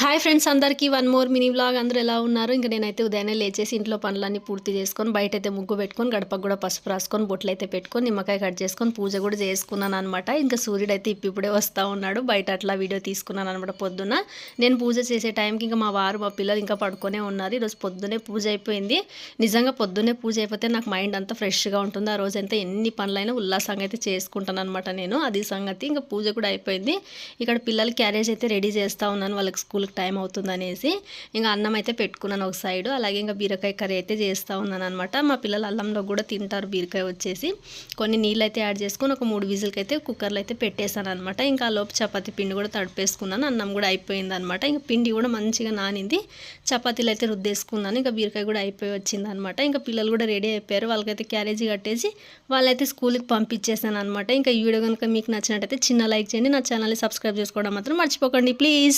Hi friends, అందరికీ one more mini vlog. అందరూ ఎలా ఉన్నారు? ఇంకా నేనైతే ఉదయాన్నే లేచేసి ఇంట్లో పనులన్నీ పూర్తి చేసుకొని బయటైతే ముగ్గు పెట్టుకొని గడపకు కూడా పసుపు రాసుకొని బొట్లు అయితే పెట్టుకొని నిమ్మకాయ కట్ చేసుకొని పూజ కూడా చేసుకున్నాను అనమాట. ఇంకా సూర్యుడు అయితే ఇప్పుడే వస్తూ ఉన్నాడు. బయట అట్లా వీడియో తీసుకున్నాను అనమాట. పొద్దున్న నేను పూజ చేసే టైంకి ఇంకా మా వారు మా పిల్లలు ఇంకా పడుకొనే ఉన్నారు. ఈరోజు పొద్దునే పూజ అయిపోయింది. నిజంగా పొద్దున్నే పూజ అయిపోతే నాకు మైండ్ అంతా ఫ్రెష్గా ఉంటుంది. ఆ రోజంతా ఎన్ని పనులైనా ఉల్లాసంగా అయితే చేసుకుంటాను అనమాట నేను. అది సంగతి. ఇంకా పూజ కూడా అయిపోయింది. ఇక్కడ పిల్లలు క్యారేజ్ అయితే రెడీ చేస్తూ ఉన్నాను, వాళ్ళకి స్కూల్ టైం అవుతుంది అనేసి. ఇంకా అన్నం అయితే పెట్టుకున్నాను ఒక సైడు. అలాగే ఇంకా బీరకాయ కర్రీ అయితే చేస్తూ ఉన్నాను అనమాట. మా పిల్లలు అల్లంలో కూడా తింటారు బీరకాయ వచ్చేసి. కొన్ని నీళ్ళు అయితే యాడ్ చేసుకొని ఒక 3 విజిల్కి అయితే కుక్కర్లో అయితే పెట్టేశాను అనమాట. ఇంకా లోపు చపాతీ పిండి కూడా తడిపేసుకున్నాను. అన్నం కూడా అయిపోయింది అనమాట. ఇంకా పిండి కూడా మంచిగా నానింది. చపాతీలు అయితే రుద్దేసుకున్నాను. ఇంకా బీరకాయ కూడా అయిపోయి వచ్చింది అనమాట. ఇంకా పిల్లలు కూడా రెడీ అయిపోయారు. వాళ్ళకైతే క్యారేజీ కట్టేసి వాళ్ళైతే స్కూల్కి పంపించేసాను అనమాట. ఇంకా ఈ వీడియో కనుక మీకు నచ్చినట్టయితే చిన్న లైక్ చేయండి. నా ఛానల్ని సబ్స్క్రైబ్ చేసుకోవడం మాత్రం మర్చిపోకండి ప్లీజ్.